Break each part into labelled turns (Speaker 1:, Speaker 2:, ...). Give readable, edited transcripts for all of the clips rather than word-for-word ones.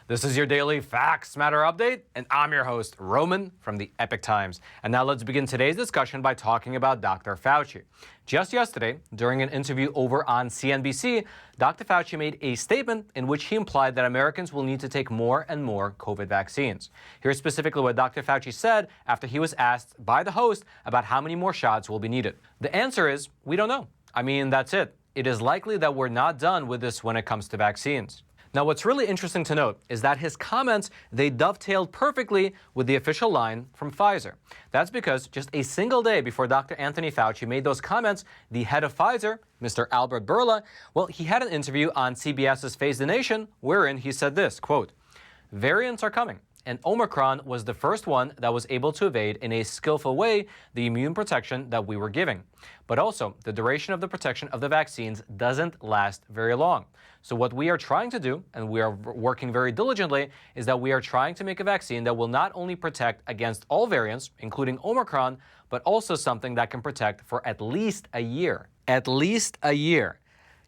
Speaker 1: This is your daily Facts Matter update, and I'm your host, Roman from the Epic Times. And now let's begin today's discussion by talking about Dr. Fauci. Just yesterday, during an interview over on CNBC, Dr. Fauci made a statement in which he implied that Americans will need to take more and more COVID vaccines. Here's specifically what Dr. Fauci said after he was asked by the host about how many more shots will be needed. The answer is, we don't know. I mean, that's it. It is likely that we're not done with this when it comes to vaccines. Now, what's really interesting to note is that his comments, they dovetailed perfectly with the official line from Pfizer. That's because just a single day before Dr. Anthony Fauci made those comments, the head of Pfizer, Mr. Albert Bourla, well, he had an interview on CBS's Face the Nation, wherein he said this, quote, "Variants are coming, and Omicron was the first one that was able to evade in a skillful way the immune protection that we were giving. But also, the duration of the protection of the vaccines doesn't last very long. So what we are trying to do, and we are working very diligently, is that we are trying to make a vaccine that will not only protect against all variants, including Omicron, but also something that can protect for at least a year." At least a year.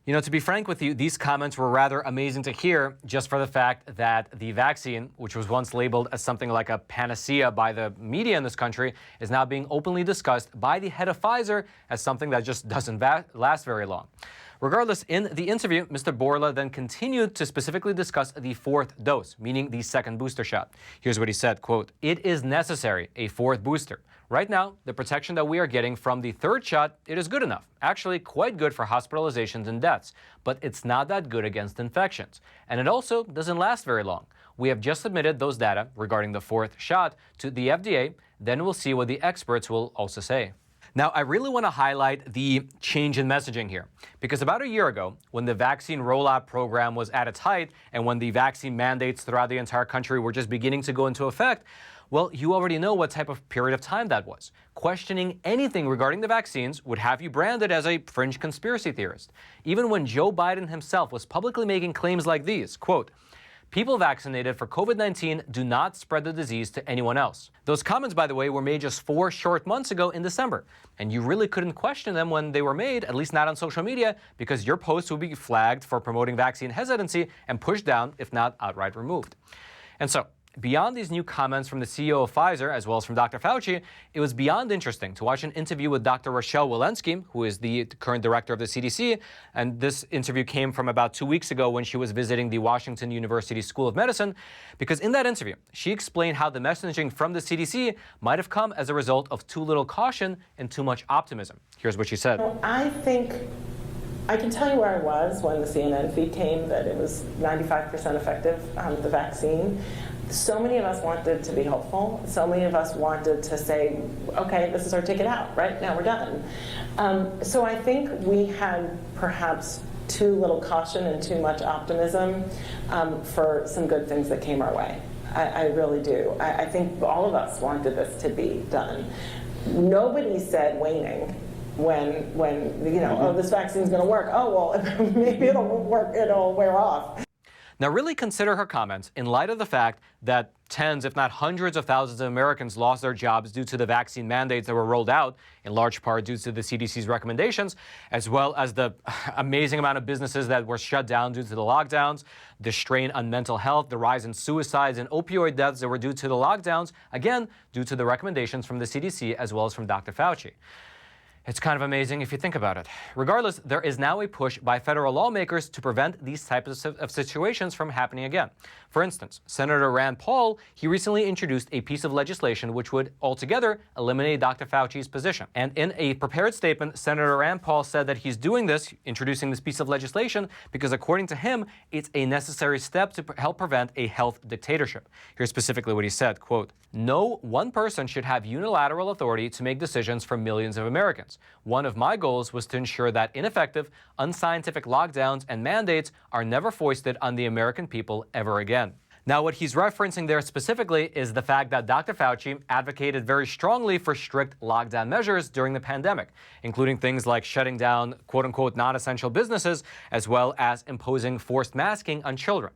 Speaker 1: You know, to be frank with you, these comments were rather amazing to hear just for the fact that the vaccine, which was once labeled as something like a panacea by the media in this country, is now being openly discussed by the head of Pfizer as something that just doesn't last very long. Regardless, in the interview, Mr. Bourla then continued to specifically discuss the fourth dose, meaning the second booster shot. Here's what he said, quote, "It is necessary, a fourth booster. Right now, the protection that we are getting from the third shot, it is good enough. Actually, quite good for hospitalizations and deaths, but it's not that good against infections. And it also doesn't last very long. We have just submitted those data regarding the fourth shot to the FDA. Then we'll see what the experts will also say." Now, I really want to highlight the change in messaging here, because about a year ago, when the vaccine rollout program was at its height and when the vaccine mandates throughout the entire country were just beginning to go into effect, well, you already know what type of period of time that was. Questioning anything regarding the vaccines would have you branded as a fringe conspiracy theorist. Even when Joe Biden himself was publicly making claims like these, quote, "People vaccinated for COVID-19 do not spread the disease to anyone else." Those comments, by the way, were made just 4 short months ago in December. And you really couldn't question them when they were made, at least not on social media, because your posts would be flagged for promoting vaccine hesitancy and pushed down, if not outright removed. And so, beyond these new comments from the CEO of Pfizer, as well as from Dr. Fauci, it was beyond interesting to watch an interview with Dr. Rochelle Walensky, who is the current director of the CDC. And this interview came from about 2 weeks ago when she was visiting the Washington University School of Medicine, because in that interview, she explained how the messaging from the CDC might have come as a result of too little caution and too much optimism. Here's what she said.
Speaker 2: I think I can tell you where I was when the CNN feed came that it was 95% effective, the vaccine. So many of us wanted to be hopeful. So many of us wanted to say, okay, this is our ticket out, right? Now we're done. So I think we had perhaps too little caution and too much optimism for some good things that came our way. I really do. I think all of us wanted this to be done. Nobody said waning when oh, this vaccine's going to work. Oh, well, maybe it'll work, it'll wear off.
Speaker 1: Now, really consider her comments in light of the fact that tens, if not hundreds of thousands of Americans lost their jobs due to the vaccine mandates that were rolled out, in large part due to the CDC's recommendations, as well as the amazing amount of businesses that were shut down due to the lockdowns, the strain on mental health, the rise in suicides and opioid deaths that were due to the lockdowns, again, due to the recommendations from the CDC as well as from Dr. Fauci. It's kind of amazing if you think about it. Regardless, there is now a push by federal lawmakers to prevent these types of situations from happening again. For instance, Senator Rand Paul, he recently introduced a piece of legislation which would altogether eliminate Dr. Fauci's position. And in a prepared statement, Senator Rand Paul said that he's doing this, introducing this piece of legislation, because according to him, it's a necessary step to help prevent a health dictatorship. Here's specifically what he said, quote, "No one person should have unilateral authority to make decisions for millions of Americans. One of my goals was to ensure that ineffective, unscientific lockdowns and mandates are never foisted on the American people ever again." Now, what he's referencing there specifically is the fact that Dr. Fauci advocated very strongly for strict lockdown measures during the pandemic, including things like shutting down quote-unquote non-essential businesses, as well as imposing forced masking on children.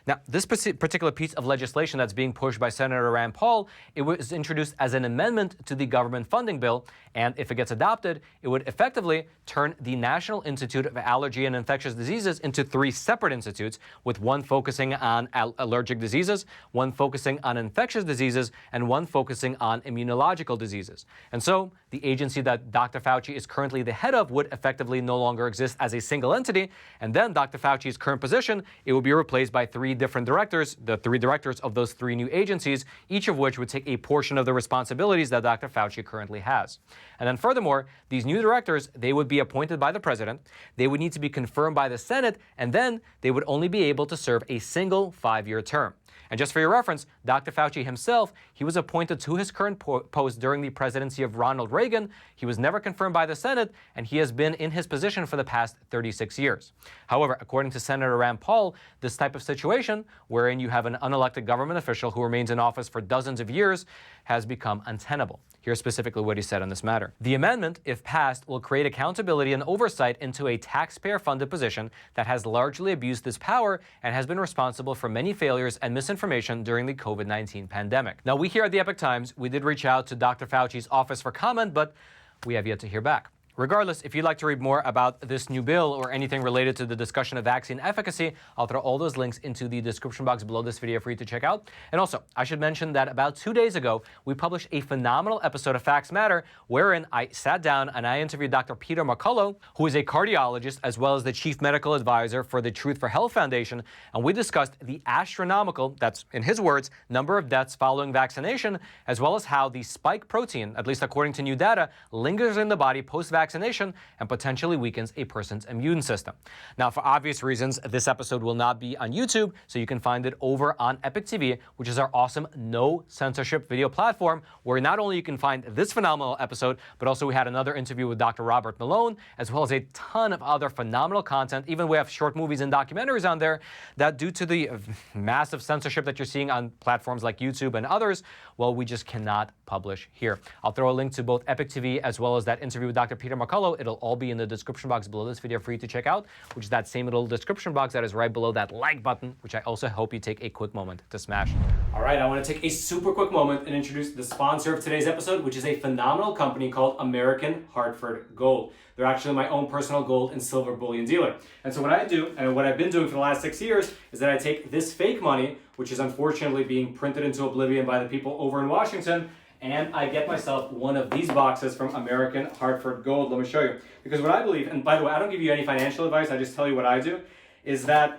Speaker 1: Now, this particular piece of legislation that's being pushed by Senator Rand Paul, it was introduced as an amendment to the government funding bill, and if it gets adopted, it would effectively turn the National Institute of Allergy and Infectious Diseases into 3 separate institutes, with one focusing on allergic diseases, one focusing on infectious diseases, and one focusing on immunological diseases. And so, the agency that Dr. Fauci is currently the head of would effectively no longer exist as a single entity, and then Dr. Fauci's current position, it will be replaced by 3 different directors, the 3 directors of those 3 new agencies, each of which would take a portion of the responsibilities that Dr. Fauci currently has. And then furthermore, these new directors, they would be appointed by the president, they would need to be confirmed by the Senate, and then they would only be able to serve a single 5-year term. And just for your reference, Dr. Fauci himself, he was appointed to his current post during the presidency of Ronald Reagan. He was never confirmed by the Senate, and he has been in his position for the past 36 years. However, according to Senator Rand Paul, this type of situation, wherein you have an unelected government official who remains in office for dozens of years, has become untenable. Here's specifically what he said on this matter. The amendment, if passed, will create accountability and oversight into a taxpayer-funded position that has largely abused this power and has been responsible for many failures and misinformation during the COVID-19 pandemic. Now, we here at the Epoch Times, we did reach out to Dr. Fauci's office for comment, but we have yet to hear back. Regardless, if you'd like to read more about this new bill or anything related to the discussion of vaccine efficacy, I'll throw all those links into the description box below this video for you to check out. And also, I should mention that about 2 days ago, we published a phenomenal episode of Facts Matter, wherein I sat down and I interviewed Dr. Peter McCullough, who is a cardiologist as well as the chief medical advisor for the Truth for Health Foundation, and we discussed the astronomical, that's in his words, number of deaths following vaccination, as well as how the spike protein, at least according to new data, lingers in the body post-vaccination and potentially weakens a person's immune system. Now, for obvious reasons, this episode will not be on YouTube, so you can find it over on Epic TV, which is our awesome no censorship video platform, where not only you can find this phenomenal episode, but also we had another interview with Dr. Robert Malone, as well as a ton of other phenomenal content. Even we have short movies and documentaries on there that, due to the massive censorship that you're seeing on platforms like YouTube and others, well, we just cannot publish here. I'll throw a link to both Epic TV as well as that interview with Dr. Peter McCullough. It'll all be in the description box below this video for you to check out, which is that same little description box that is right below that like button, which I also hope you take a quick moment to smash. All right, I want to take a super quick moment and introduce the sponsor of today's episode, which is a phenomenal company called American Hartford Gold. They're actually my own personal gold and silver bullion dealer. And so what I do, and what I've been doing for the last 6 years, is that I take this fake money, which is unfortunately being printed into oblivion by the people over in Washington, and I get myself one of these boxes from American Hartford Gold. Let me show you. Because what I believe, and by the way, I don't give you any financial advice, I just tell you what I do, is that,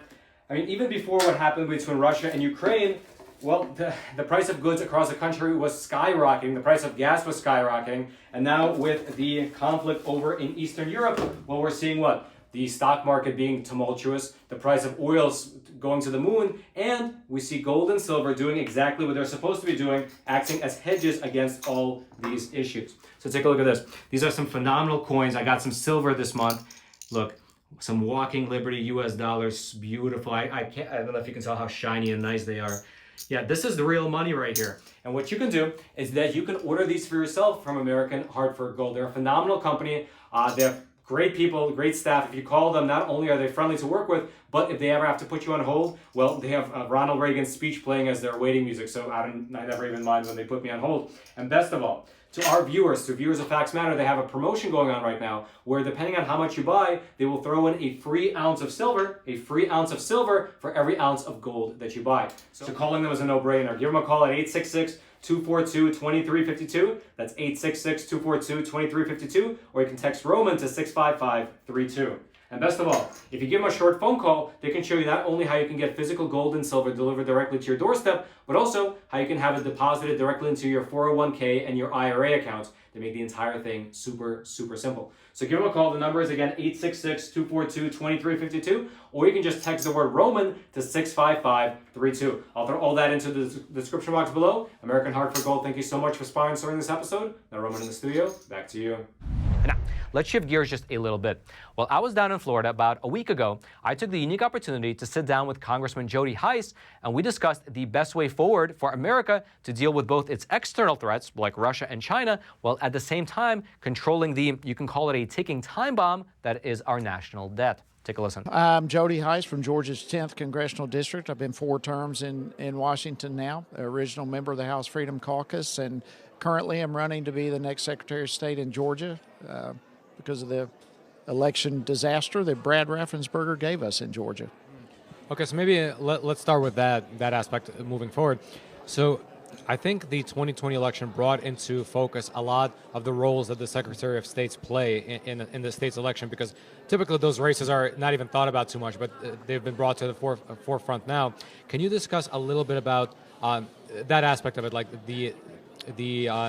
Speaker 1: I mean, even before what happened between Russia and Ukraine, well, the price of goods across the country was skyrocketing, the price of gas was skyrocketing, and now with the conflict over in Eastern Europe, well, we're seeing what? The stock market being tumultuous, the price of oil's going to the moon, and we see gold and silver doing exactly what they're supposed to be doing, acting as hedges against all these issues. So take a look at this. These are some phenomenal coins. I got some silver this month. Look, some Walking Liberty US dollars, beautiful. I don't know if you can tell how shiny and nice they are. Yeah, this is the real money right here. And what you can do is that you can order these for yourself from American Hartford Gold. They're a phenomenal company. They're great people, great staff. If you call them, not only are they friendly to work with, but if they ever have to put you on hold, well, they have Ronald Reagan's speech playing as their waiting music, so I never even mind when they put me on hold. And best of all, to our viewers, to viewers of Facts Matter, they have a promotion going on right now where, depending on how much you buy, they will throw in a free ounce of silver for every ounce of gold that you buy. So calling them is a no-brainer. Give them a call at 866-242-2352. That's 866-242-2352. Or you can text Roman to 65532. And best of all, if you give them a short phone call, they can show you not only how you can get physical gold and silver delivered directly to your doorstep, but also how you can have it deposited directly into your 401k and your IRA accounts. They make the entire thing super, super simple. So give them a call. The number is, again, 866-242-2352, or you can just text the word Roman to 65532. I'll throw all that into the description box below. American Hartford Gold, thank you so much for sponsoring this episode. Now, Roman in the studio, back to you. Now, let's shift gears just a little bit. While I was down in Florida about a week ago, I took the unique opportunity to sit down with Congressman Jody Hice, and we discussed the best way forward for America to deal with both its external threats, like Russia and China, while at the same time controlling the, you can call it a ticking time bomb, that is our national debt. Take a listen.
Speaker 3: I'm Jody Hice from Georgia's 10th Congressional District. I've been 4 terms in Washington now, original member of the House Freedom Caucus, and currently I'm running to be the next Secretary of State in Georgia because of the election disaster that Brad Raffensperger gave us in Georgia.
Speaker 1: Okay, so maybe let's start with that aspect moving forward. So I think the 2020 election brought into focus a lot of the roles that the Secretary of States play in the state's election, because typically those races are not even thought about too much, but they've been brought to the forefront now. Can you discuss a little bit about that aspect of it, like the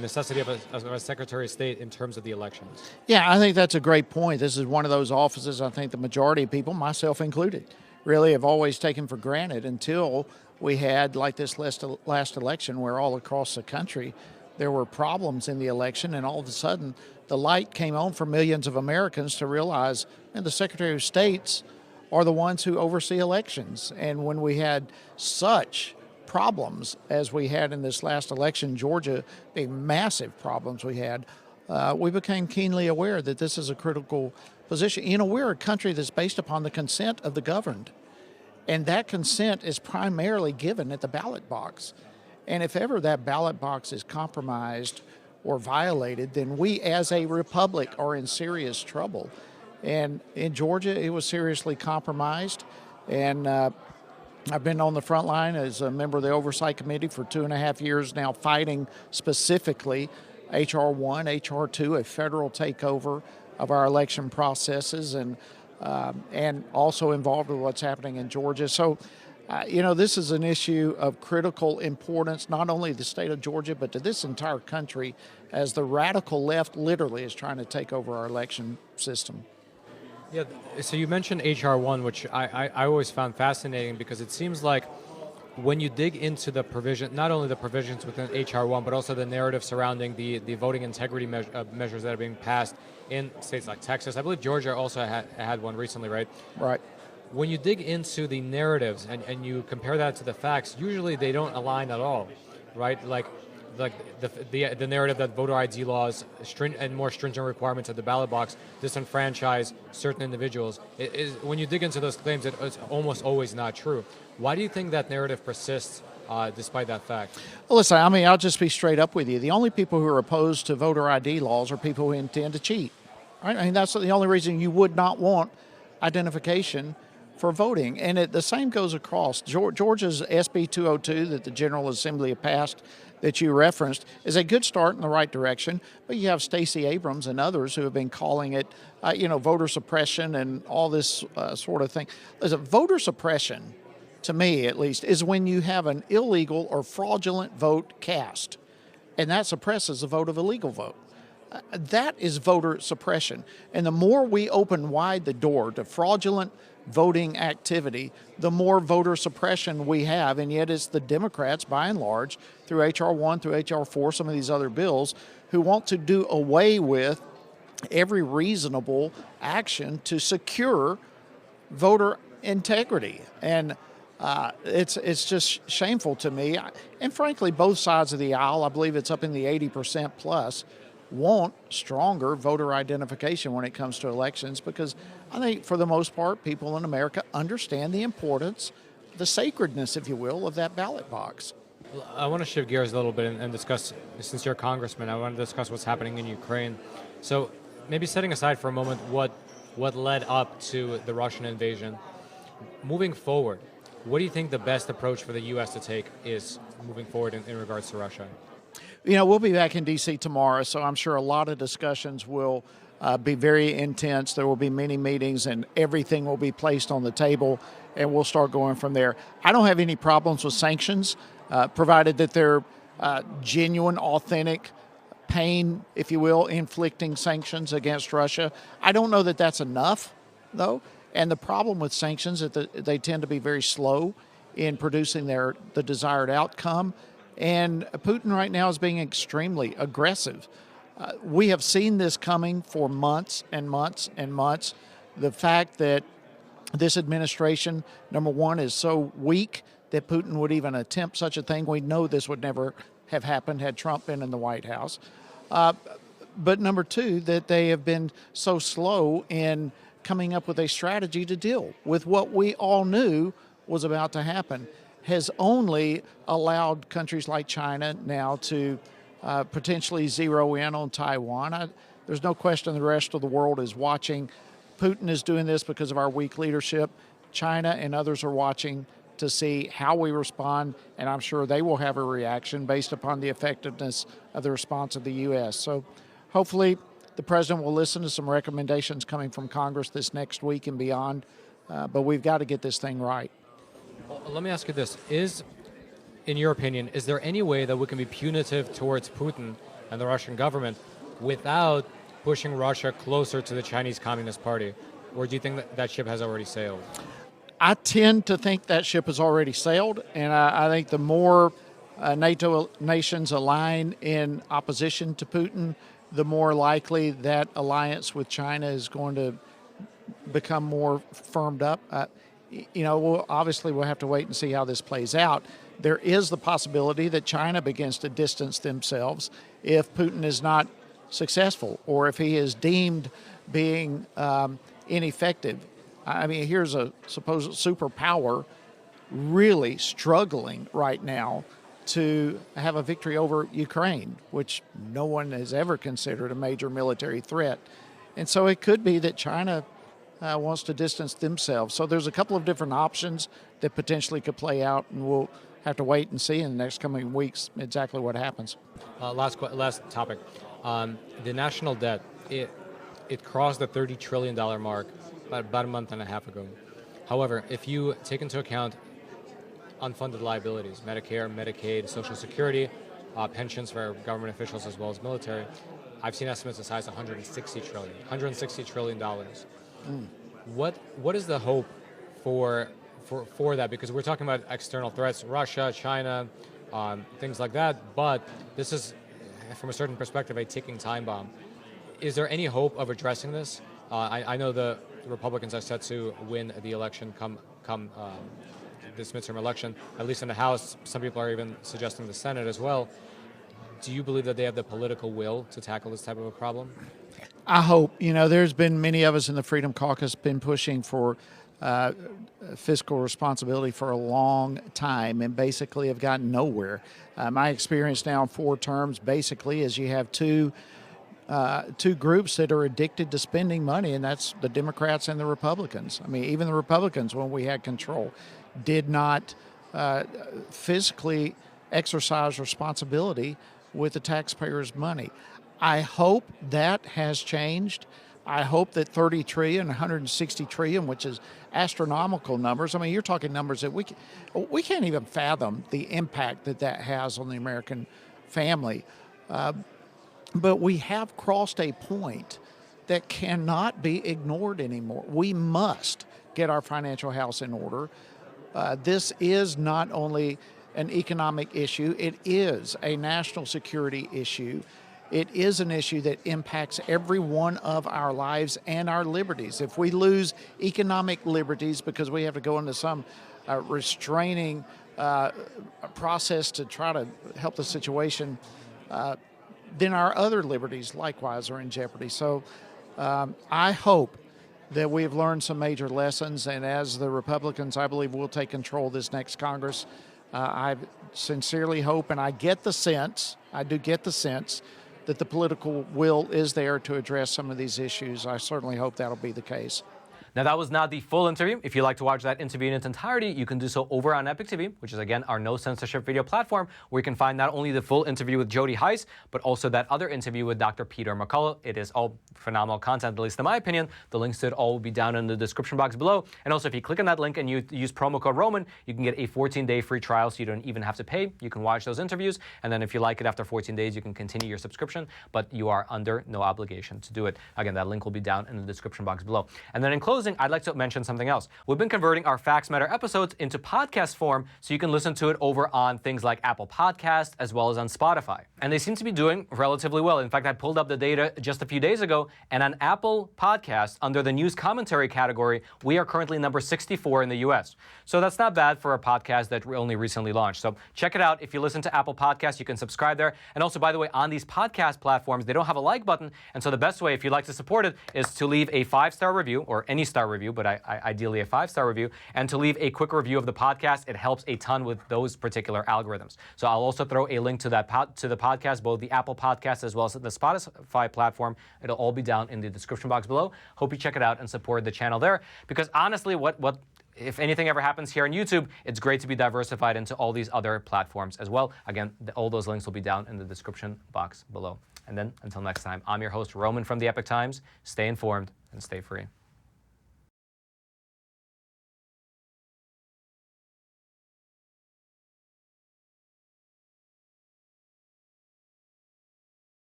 Speaker 1: necessity of a Secretary of State in terms of the elections?
Speaker 3: Yeah, I think that's a great point. This is one of those offices I think the majority of people, myself included, really have always taken for granted until we had like this last election where all across the country there were problems in the election, and all of a sudden the light came on for millions of Americans to realize, and the Secretary of States are the ones who oversee elections. And when we had such problems as we had in this last election, Georgia, big massive problems we had, we became keenly aware that this is a critical position. You know, we're a country that's based upon the consent of the governed, and that consent is primarily given at the ballot box. And if ever that ballot box is compromised or violated, then we as a republic are in serious trouble. And in Georgia, it was seriously compromised. And I've been on the front line as a member of the Oversight Committee for 2.5 years now, fighting specifically H.R. 1, H.R. 2, a federal takeover of our election processes, and also involved with what's happening in Georgia. So, you know, this is an issue of critical importance, not only to the state of Georgia, but to this entire country, as the radical left literally is trying to take over our election system.
Speaker 1: Yeah, so you mentioned H.R. 1, which I always found fascinating, because it seems like when you dig into the provision, not only the provisions within H.R. 1, but also the narrative surrounding the voting integrity measures that are being passed in states like Texas. I believe Georgia also had one recently, right?
Speaker 3: Right.
Speaker 1: When you dig into the narratives and you compare that to the facts, usually they don't align at all, right? Like the narrative that voter ID laws and more stringent requirements at the ballot box disenfranchise certain individuals. When you dig into those claims, it's almost always not true. Why do you think that narrative persists despite that fact?
Speaker 3: Well, listen, I mean, I'll just be straight up with you. The only people who are opposed to voter ID laws are people who intend to cheat. Right? I mean, that's the only reason you would not want identification for voting. And the same goes across. Georgia's SB 202 that the General Assembly have passed that you referenced is a good start in the right direction, but you have Stacey Abrams and others who have been calling it, voter suppression and all this sort of thing. Listen, voter suppression, to me at least, is when you have an illegal or fraudulent vote cast, and that suppresses the vote of a legal vote. That is voter suppression. And the more we open wide the door to fraudulent voting activity, the more voter suppression we have. And yet it's the Democrats, by and large, through H.R. 1, through H.R. 4, some of these other bills, who want to do away with every reasonable action to secure voter integrity. And it's just shameful to me. And frankly, both sides of the aisle, I believe it's up in the 80% plus, want stronger voter identification when it comes to elections, because I think for the most part, people in America understand the importance, the sacredness, if you will, of that ballot box.
Speaker 1: I want to shift gears a little bit and discuss, since you're a congressman, I want to discuss what's happening in Ukraine. So maybe setting aside for a moment what led up to the Russian invasion, moving forward, what do you think the best approach for the U.S. to take is moving forward in regards to Russia?
Speaker 3: You know, we'll be back in D.C. tomorrow, so I'm sure a lot of discussions will be very intense. There will be many meetings, and everything will be placed on the table, and we'll start going from there. I don't have any problems with sanctions, provided that they're genuine, authentic, pain, if you will, inflicting sanctions against Russia. I don't know that that's enough, though. And the problem with sanctions is that they tend to be very slow in producing the desired outcome. And Putin right now is being extremely aggressive. We have seen this coming for months and months and months. The fact that this administration, number one, is so weak that Putin would even attempt such a thing. We know this would never have happened had Trump been in the White House. But number two, that they have been so slow in coming up with a strategy to deal with what we all knew was about to happen has only allowed countries like China now to potentially zero in on Taiwan. There's no question the rest of the world is watching. Putin is doing this because of our weak leadership. China and others are watching to see how we respond, and I'm sure they will have a reaction based upon the effectiveness of the response of the U.S. So hopefully the president will listen to some recommendations coming from Congress this next week and beyond, but we've got to get this thing right.
Speaker 4: Well, let me ask you this. In your opinion, is there any way that we can be punitive towards Putin and the Russian government without pushing Russia closer to the Chinese Communist Party? Or do you think that ship has already sailed?
Speaker 3: I tend to think that ship has already sailed, and I think the more NATO nations align in opposition to Putin, the more likely that alliance with China is going to become more firmed up. Obviously we'll have to wait and see how this plays out. There is the possibility that China begins to distance themselves if Putin is not successful or if he is deemed being ineffective. I mean, here's a supposed superpower really struggling right now to have a victory over Ukraine, which no one has ever considered a major military threat. And so it could be that China wants to distance themselves. So there's a couple of different options that potentially could play out, and we'll have to wait and see in the next coming weeks exactly what happens.
Speaker 4: Last topic. The national debt, it crossed the $30 trillion mark about a month and a half ago. However, if you take into account unfunded liabilities, Medicare, Medicaid, Social Security, pensions for government officials as well as military, I've seen estimates as high as $160 trillion. What is the hope for that? Because we're talking about external threats, Russia, China, things like that, but this is, from a certain perspective, a ticking time bomb. Is there any hope of addressing this? I know the Republicans are set to win the election come this midterm election, at least in the House. Some people are even suggesting the Senate as well. Do you believe that they have the political will to tackle this type of a problem?
Speaker 3: I hope. There's been many of us in the Freedom Caucus been pushing for fiscal responsibility for a long time and basically have gotten nowhere. My experience now in 4 terms basically is you have two groups that are addicted to spending money, and that's the Democrats and the Republicans. I mean, even the Republicans, when we had control, did not physically exercise responsibility with the taxpayers' money. I hope that has changed. I hope that 30 trillion, 160 trillion, which is astronomical numbers. I mean, you're talking numbers that we can't even fathom the impact that has on the American family. But we have crossed a point that cannot be ignored anymore. We must get our financial house in order. This is not only an economic issue, it is a national security issue. It is an issue that impacts every one of our lives and our liberties. If we lose economic liberties because we have to go into some restraining process to try to help the situation, then our other liberties likewise are in jeopardy. So I hope that we've learned some major lessons, and as the Republicans, I believe, will take control of this next Congress, I sincerely hope, and I do get the sense, that the political will is there to address some of these issues. I certainly hope that'll be the case.
Speaker 1: Now, that was not the full interview. If you'd like to watch that interview in its entirety, you can do so over on Epic TV, which is, again, our no-censorship video platform, where you can find not only the full interview with Jody Hice, but also that other interview with Dr. Peter McCullough. It is all phenomenal content, at least in my opinion. The links to it all will be down in the description box below. And also, if you click on that link and you use promo code Roman, you can get a 14-day free trial, so you don't even have to pay. You can watch those interviews, and then if you like it after 14 days, you can continue your subscription, but you are under no obligation to do it. Again, that link will be down in the description box below. And then in closing, closing, I'd like to mention something else. We've been converting our Facts Matter episodes into podcast form so you can listen to it over on things like Apple Podcasts as well as on Spotify. And they seem to be doing relatively well. In fact, I pulled up the data just a few days ago, and on Apple Podcasts, under the news commentary category, we are currently number 64 in the US. So that's not bad for a podcast that only recently launched. So check it out. If you listen to Apple Podcasts, you can subscribe there. And also, by the way, on these podcast platforms, they don't have a like button. And so the best way, if you'd like to support it, is to leave a 5-star review, or any star review, but ideally a 5-star review, and to leave a quick review of the podcast. It helps a ton with those particular algorithms. So I'll also throw a link to that to the podcast, both the Apple Podcast as well as the Spotify platform. It'll all be down in the description box below. Hope you check it out and support the channel there, because honestly, what if anything ever happens here on YouTube, it's great to be diversified into all these other platforms as well. Again, all those links will be down in the description box below. And then, until next time, I'm your host, Roman from the Epoch Times. Stay informed and stay free.